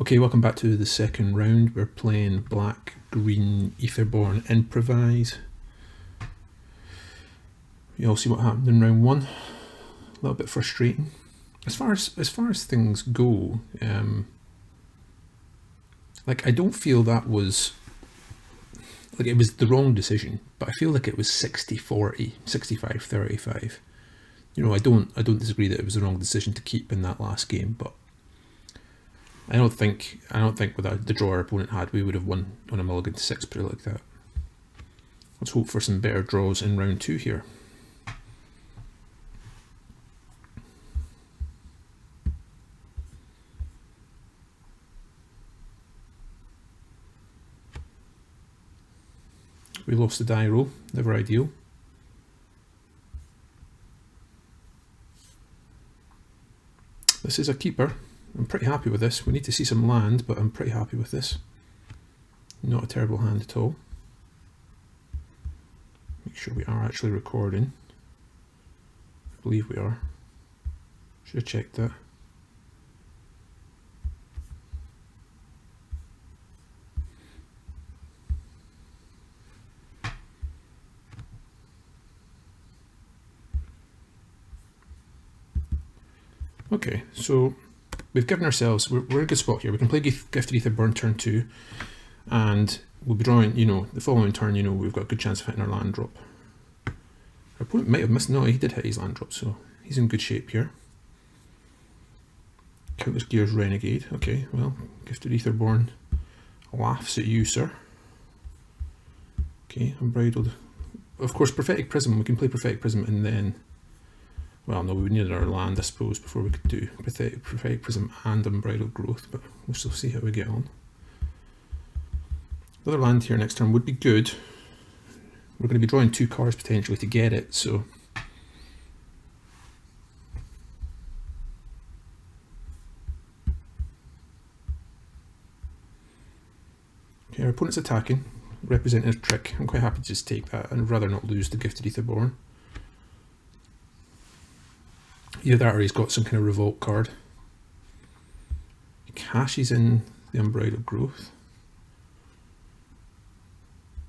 Okay, welcome back to the second round. We're playing black, green, Etherborn, improvise. You all see what happened in round one. A little bit frustrating. As far as things go, like I don't feel that was like it was the wrong decision, but I feel like it was 60-40, 65-35. You know, I don't disagree that it was the wrong decision to keep in that last game, but I don't think without the draw our opponent had, we would have won on a mulligan to 6, put it like that. Let's hope for some better draws in round 2 here. We lost the die roll, never ideal. This is a keeper. I'm pretty happy with this. We need to see some land, but I'm pretty happy with this. Not a terrible hand at all. Make sure we are actually recording. I believe we are. Should have checked that. Okay, so we've given ourselves, we're in a good spot here. We can play Gifted Etherborn turn 2, and we'll be drawing, you know, the following turn, you know, we've got a good chance of hitting our land drop. Our opponent might have missed, no, he did hit his land drop, so he's in good shape here. Countless Gears Renegade, okay, well, Gifted Etherborn laughs at you, sir. Okay, Unbridled. Of course, Prophetic Prism, we can play Prophetic Prism and then, well, no, we would need our land, I suppose, before we could do Prophetic Prism and Unbridled Growth, but we'll still see how we get on. Another land here next turn would be good. We're going to be drawing 2 cards potentially to get it, so... Okay, our opponent's attacking, representing a trick. I'm quite happy to just take that, and rather not lose the Gifted Etherborn. Either that or he's got some kind of revolt card. He cashes in the Unbridled Growth.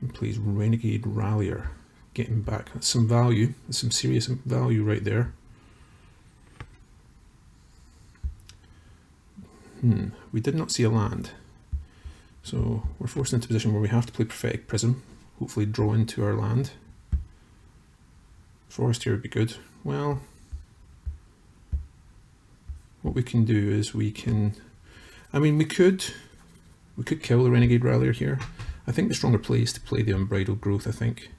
And plays Renegade Rallier. Getting back. That's some value. That's some serious value right there. We did not see a land. So we're forced into a position where we have to play Prophetic Prism. Hopefully draw into our land. Forest here would be good. Well... what we can do is we can, I mean, we could kill the Renegade Rallier here. I think the stronger play is to play the Unbridled Growth, I think.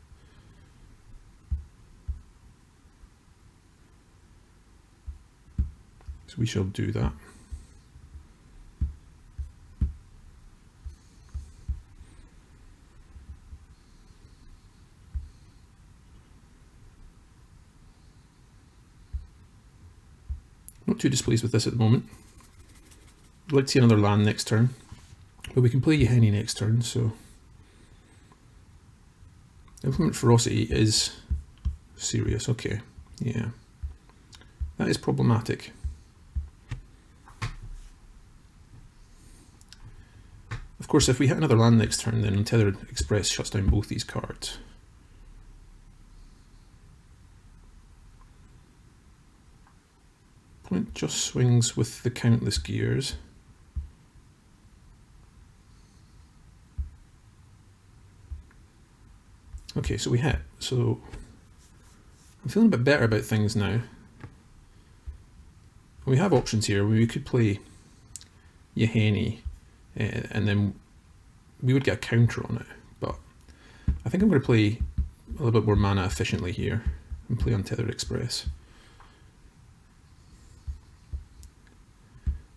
So we shall do that. Not too displeased with this at the moment. I'd like to see another land next turn, but we can play Yeheni next turn, so... Implement Ferocity is serious, okay, yeah. That is problematic. Of course, if we hit another land next turn, then Untethered Express shuts down both these cards. Opponent just swings with the Countless Gears. Okay, so we hit. So I'm feeling a bit better about things now. We have options here. We could play Yeheni, and then we would get a counter on it. But I think I'm going to play a little bit more mana efficiently here and play Untethered Express.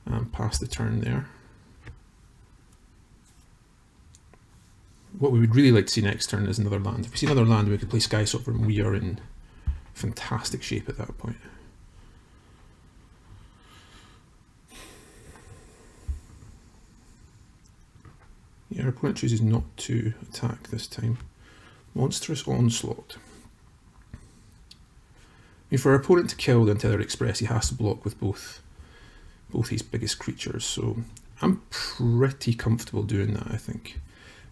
And pass the turn there. What we would really like to see next turn is another land. If we see another land, we could play Sky Sovereign, and we are in fantastic shape at that point. Yeah, our opponent chooses not to attack this time. Monstrous Onslaught. I mean, for our opponent to kill the Untethered Express, he has to block with both his biggest creatures, so I'm pretty comfortable doing that, I think.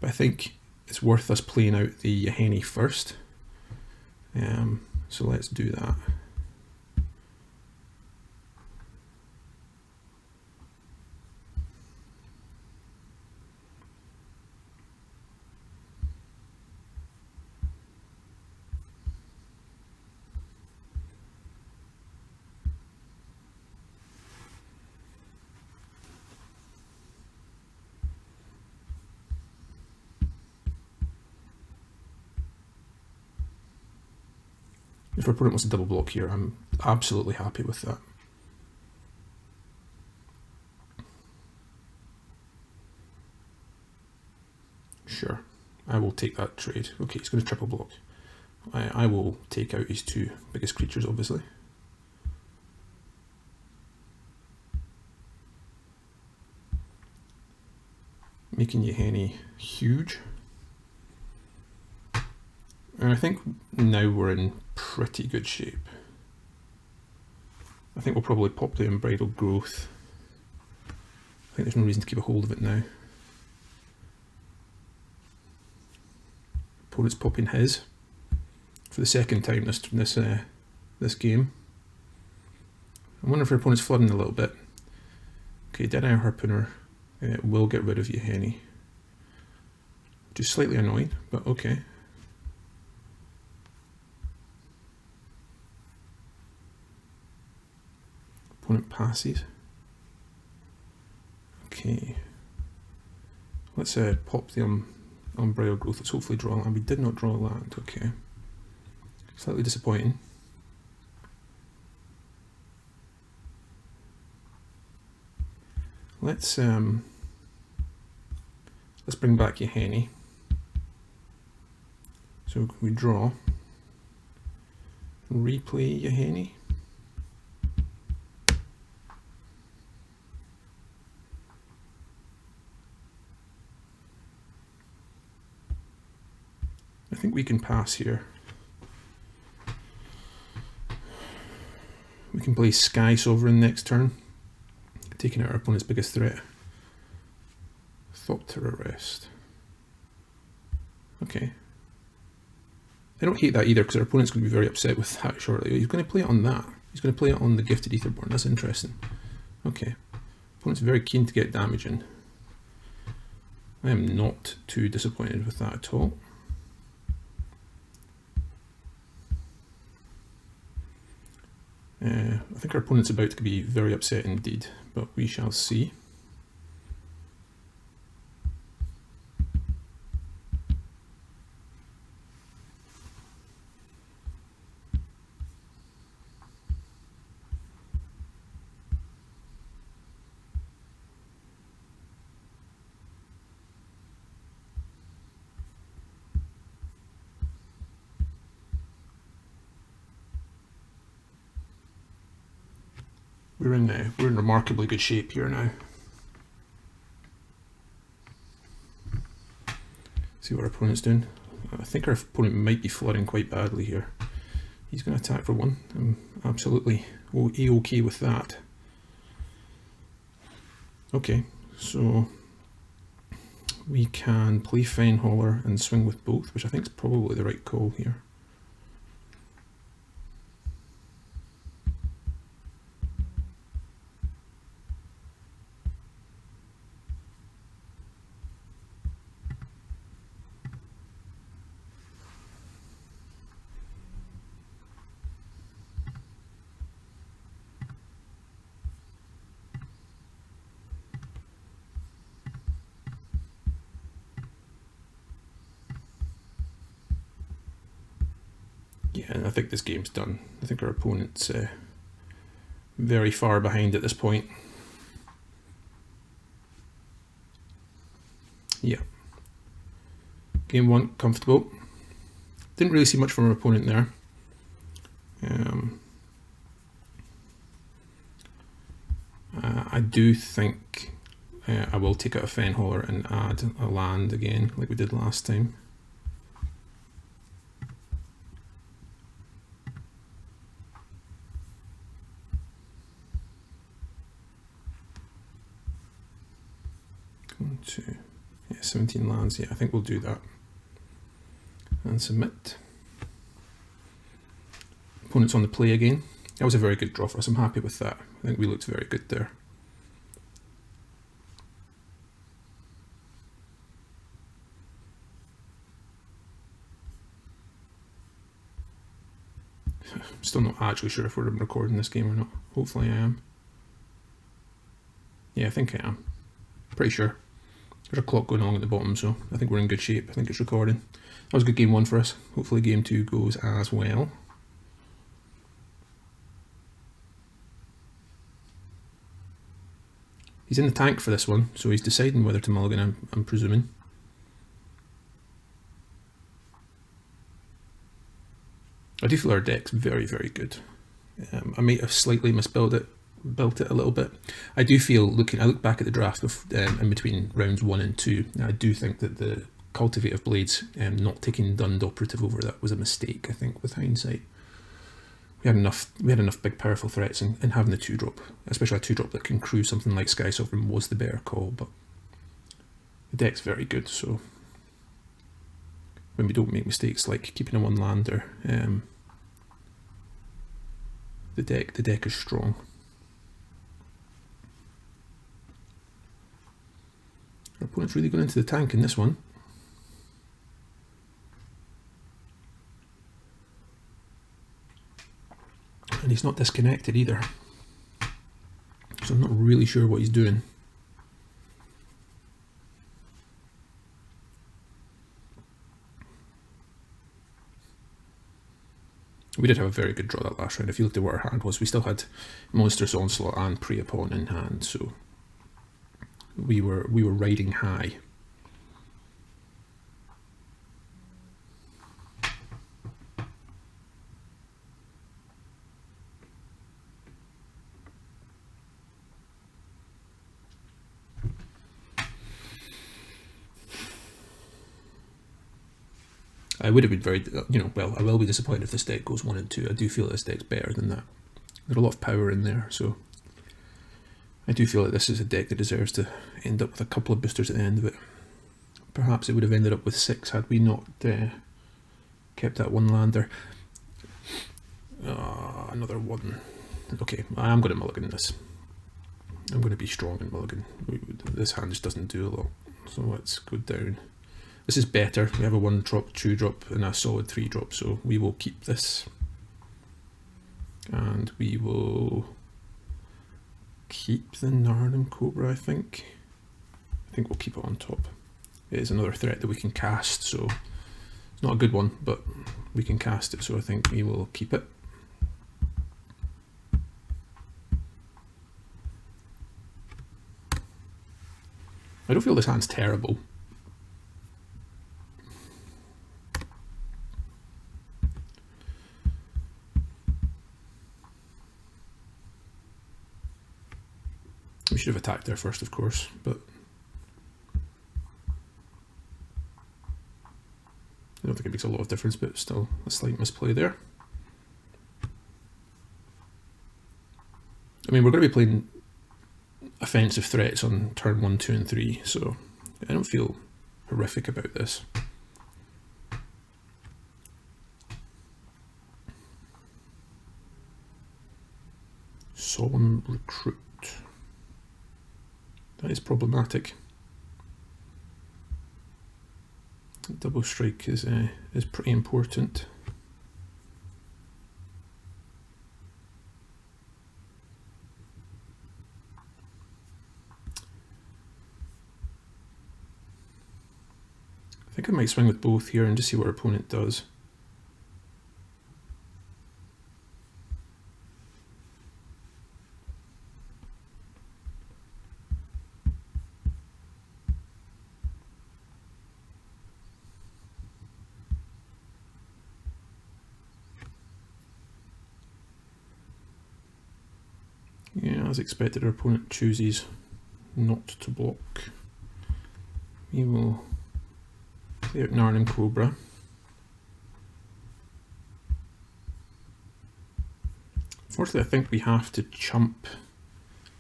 But I think it's worth us playing out the Henny first. So let's do that. If our opponent wants a double block here, I'm absolutely happy with that. Sure, I will take that trade. Okay, he's going to triple block. I will take out his two biggest creatures, obviously. Making Henny huge. And I think now we're in pretty good shape. I think we'll probably pop the Unbridled Growth. I think there's no reason to keep a hold of it now. Opponent's popping his for the second time this game. I wonder if our opponent's flooding a little bit. Okay, Deadeye Harpooner will get rid of Henny. Just slightly annoying, but okay. Opponent passes. Okay. Let's pop the Unbridled Growth. Let's hopefully draw land. We did not draw land. Okay. Slightly disappointing. Let's bring back Henny. So we draw. Replay Henny. I think we can pass here. We can play Sky Sovereign next turn, taking out our opponent's biggest threat. Thopter Arrest. Okay. I don't hate that either, because our opponent's going to be very upset with that shortly. He's going to play it on that. He's going to play it on the Gifted Aetherborn. That's interesting. Okay. Opponent's very keen to get damage in. I am not too disappointed with that at all. I think our opponent's about to be very upset indeed, but we shall see. We're in remarkably good shape here now. See what our opponent's doing. I think our opponent might be flooding quite badly here. He's going to attack for one. I'm absolutely A-okay with that. Okay, so we can play Fenhauler and swing with both, which I think is probably the right call here. Yeah, I think this game's done. I think our opponent's very far behind at this point. Yeah. Game one, comfortable. Didn't really see much from our opponent there. I do think I will take out a Fenhauler and add a land again, like we did last time. 1, 2, yeah, 17 lands. Yeah, I think we'll do that. And submit. Opponent's on the play again. That was a very good draw for us. I'm happy with that. I think we looked very good there. I'm still not actually sure if we're recording this game or not. Hopefully I am. Yeah, I think I am. Pretty sure. There's a clock going on at the bottom, so I think we're in good shape. I think it's recording. That was a good game 1 for us. Hopefully game 2 goes as well. He's in the tank for this one, so he's deciding whether to mulligan, I'm presuming. I do feel our deck's very, very good. I might have slightly built it a little bit. I do feel, I look back at the draft in between rounds 1 and 2, and I do think that the Cultivative Blades, not taking Dund Operative over that was a mistake, I think, with hindsight. We had enough big powerful threats, and having the 2-drop, especially a 2-drop that can crew something like Sky Sovereign, was the better call, but the deck's very good, so when we don't make mistakes like keeping a 1-lander, the deck is strong. Our opponent's really going into the tank in this one. And he's not disconnected either. So I'm not really sure what he's doing. We did have a very good draw that last round. If you looked at what our hand was, we still had Monstrous Onslaught and Prey-Upon in hand, so we were riding high. I would have been very, well, I will be disappointed if this deck goes 1 and 2. I do feel that this deck's better than that. There's a lot of power in there, so I do feel that this is a deck that deserves to end up with a couple of boosters at the end of it. Perhaps it would have ended up with 6 had we not kept that 1-lander. Another 1. Okay, I am going to mulligan this. I'm going to be strong in mulligan. This hand just doesn't do a lot, so let's go down. This is better. We have a 1-drop, 2-drop, and a solid 3-drop, so we will keep this. And we will keep the Narnum Cobra, I think. I think we'll keep it on top. It is another threat that we can cast, so it's not a good one, but we can cast it, so I think we will keep it. I don't feel this hand's terrible. We should have attacked there first, of course, but I don't think it makes a lot of difference, but still a slight misplay there. I mean, we're going to be playing offensive threats on turn 1, 2, and 3, so I don't feel horrific about this. Solemn Recruit. That is problematic. Double strike is pretty important. I think I might swing with both here and just see what our opponent does. Yeah, as expected, our opponent chooses not to block. We will play out Narnum Cobra. Unfortunately, I think we have to chump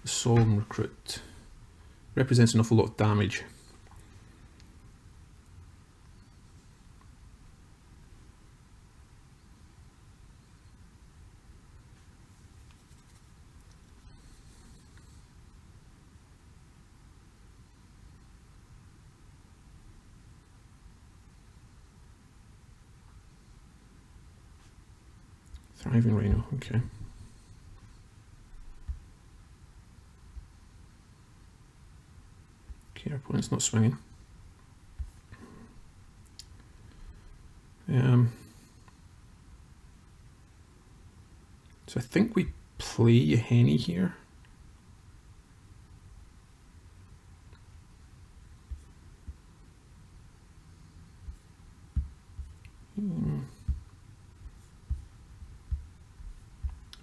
the Solemn Recruit. represents an awful lot of damage. Thriving Rhino, okay. Okay, our opponent's not swinging. So I think we play Yeheni here.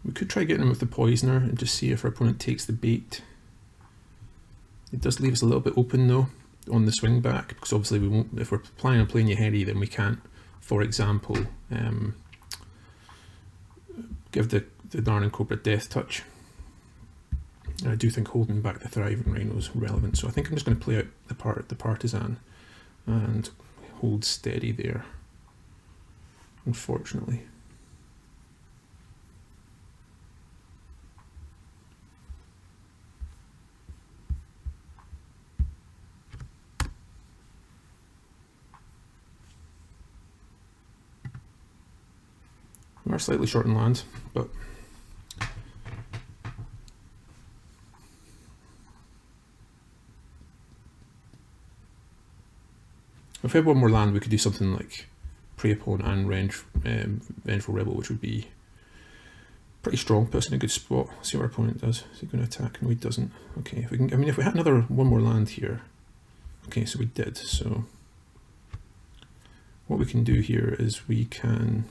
We could try getting him with the Poisoner and just see if our opponent takes the bait. It does leave us a little bit open though on the swing back, because obviously we won't, if we're planning on playing Yeheni, then we can't, for example, give the Darning Cobra Death Touch. And I do think holding back the Thriving Rhino is relevant, so I think I'm just going to play out the Partisan and hold steady there, unfortunately. We are slightly short in land, but if we had one more land, we could do something like Prey-Upon and Vengeful Rebel, which would be pretty strong, puts us in a good spot. See what our opponent does. Is he going to attack? No, he doesn't. Okay, if we can, I mean, if we had one more land here. Okay, so we did. So what we can do here is we can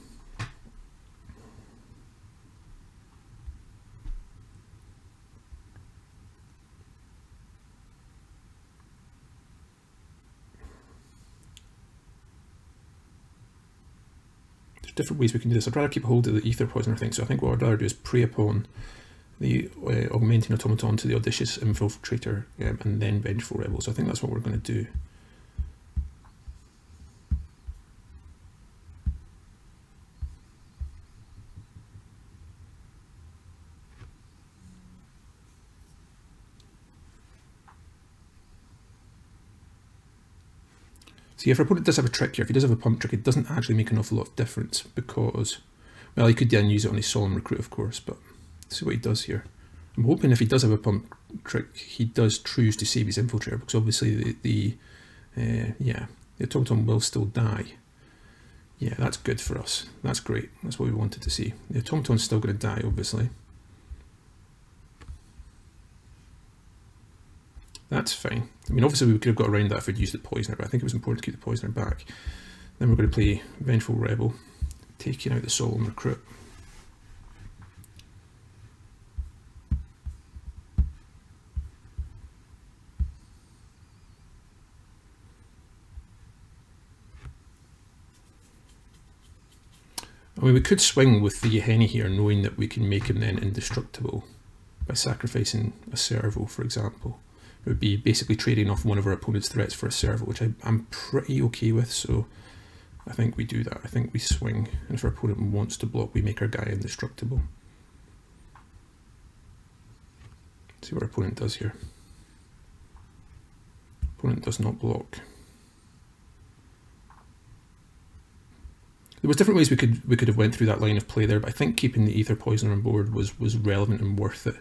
different ways we can do this. I'd rather keep hold of the Ether Poisoner thing, so I think what I'd rather do is prey upon the Augmenting Automaton to the Audacious Infiltrator and then Vengeful Rebel. So I think that's what we're going to do. See, if our opponent does have a trick here, if he does have a pump trick, it doesn't actually make an awful lot of difference because, well, he could then use it on his Solemn Recruit, of course, but let's see what he does here. I'm hoping if he does have a pump trick, he does choose to save his Infiltrator, because obviously the Automaton will still die. Yeah, that's good for us. That's great. That's what we wanted to see. The Automaton's still going to die, obviously. That's fine. I mean, obviously we could have got around that if we'd used the Poisoner, but I think it was important to keep the Poisoner back. Then we're going to play Vengeful Rebel, taking out the Solemn Recruit. I mean, we could swing with the Yeheni here, knowing that we can make him then indestructible by sacrificing a Servo, for example. It would be basically trading off one of our opponent's threats for a Servo, which I'm pretty okay with, so I think we do that. I think we swing, and if our opponent wants to block, we make our guy indestructible. Let's see what our opponent does here. Opponent does not block. There was different ways we could have went through that line of play there, but I think keeping the Ether Poisoner on board was relevant and worth it.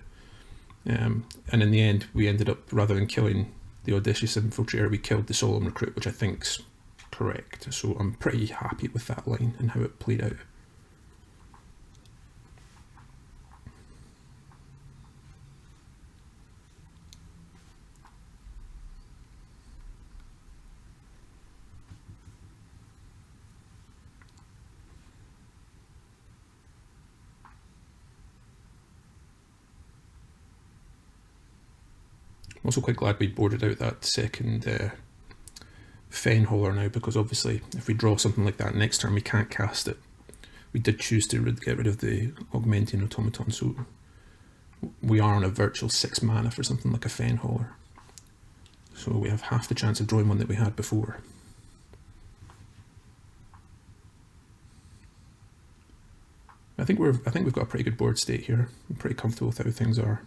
And in the end, we ended up, rather than killing the Audacious Infiltrator, we killed the Solemn Recruit, which I think's correct. So I'm pretty happy with that line and how it played out. I'm also quite glad we boarded out that second Fen Hauler now, because obviously if we draw something like that next turn we can't cast it. We did choose to get rid of the Augmenting Automaton, so we are on a virtual 6 mana for something like a Fen Hauler. So we have half the chance of drawing one that we had before. I think we've got a pretty good board state here. I'm pretty comfortable with how things are.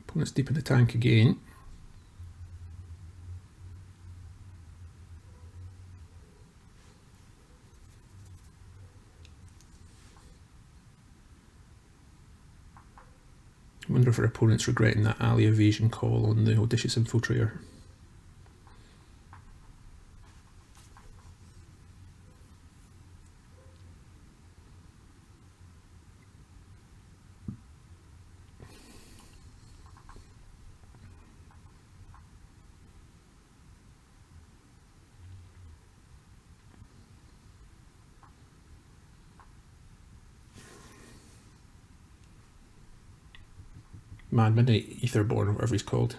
Opponent's deep in the tank again. I wonder if our opponent's regretting that alley evasion call on the Audacious Infiltrator. Man, Midnight Etherborn, or whatever he's called.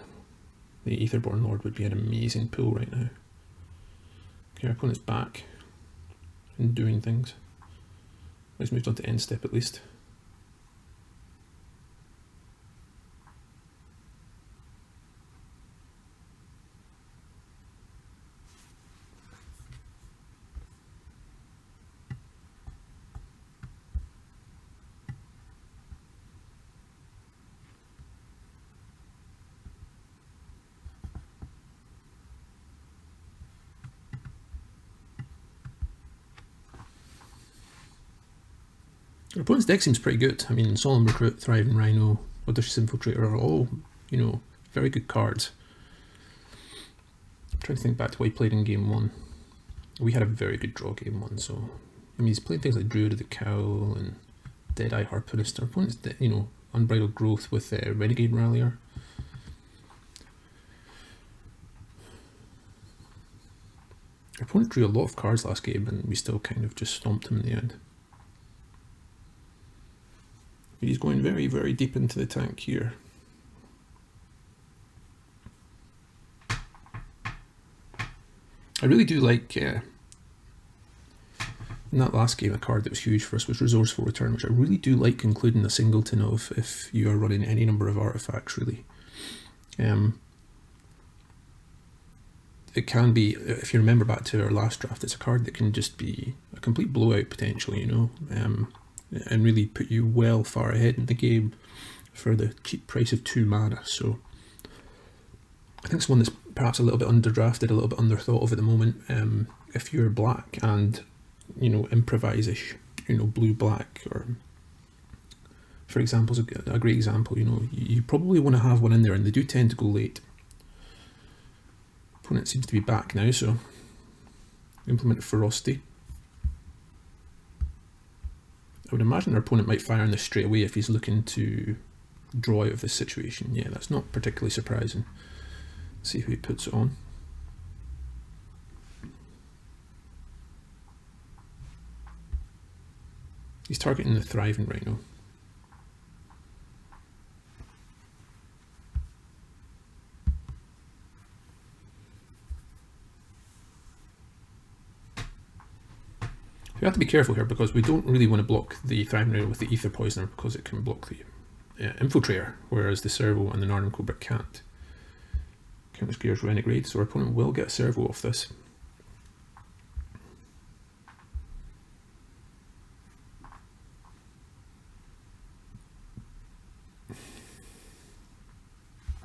The Etherborn Lord would be an amazing pull right now. Okay, our opponent's back and doing things. He's moved on to end step at least. Our opponent's deck seems pretty good. I mean, Solemn Recruit, Thriving Rhino, Audacious Infiltrator are all, you know, very good cards. I'm trying to think back to what he played in game 1. We had a very good draw game 1, so... I mean, he's playing things like Druid of the Cowl and Deadeye Harpoonist. Our opponent's, you know, Unbridled Growth with Renegade Rallier. Our opponent drew a lot of cards last game and we still kind of just stomped him in the end. He's going very, very deep into the tank here. I really do like, in that last game, a card that was huge for us was Resourceful Return, which I really do like including a singleton of if you are running any number of artifacts, really. It can be, if you remember back to our last draft, it's a card that can just be a complete blowout potential, you know. And really put you well far ahead in the game for the cheap price of 2 mana. So I think it's one that's perhaps a little bit underdrafted, a little bit underthought of at the moment. If you're black and, you know, improvise-ish, you know, blue-black, or for example, is a great example, you know, you probably want to have one in there, and they do tend to go late. Opponent seems to be back now, so implement Ferocity. I would imagine our opponent might fire on this straight away if he's looking to draw out of this situation. Yeah, that's not particularly surprising. Let's see who he puts it on. He's targeting the Thriving Rhino. We have to be careful here because we don't really want to block the Thriving Rhino with the Ether Poisoner because it can block the Infiltrator, whereas the Servo and the Narnum Cobra can't. Countless Gears Renegade, so our opponent will get a Servo off this.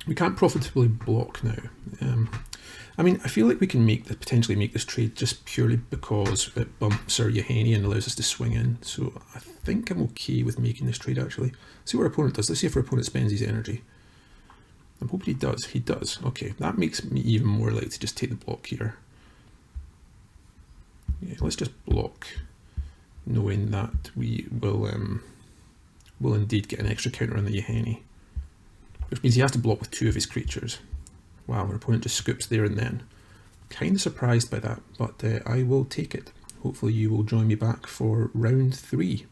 We can't profitably block now. I mean, I feel like we can potentially make this trade just purely because it bumps our Yahani and allows us to swing in. So I think I'm okay with making this trade actually. See what our opponent does. Let's see if our opponent spends his energy. I'm hoping he does. He does. Okay, that makes me even more likely to just take the block here. Yeah, let's just block, knowing that we will indeed get an extra counter on the Yahani. Which means he has to block with 2 of his creatures. Wow, our opponent just scoops there and then. Kind of surprised by that, but I will take it. Hopefully you will join me back for round 3.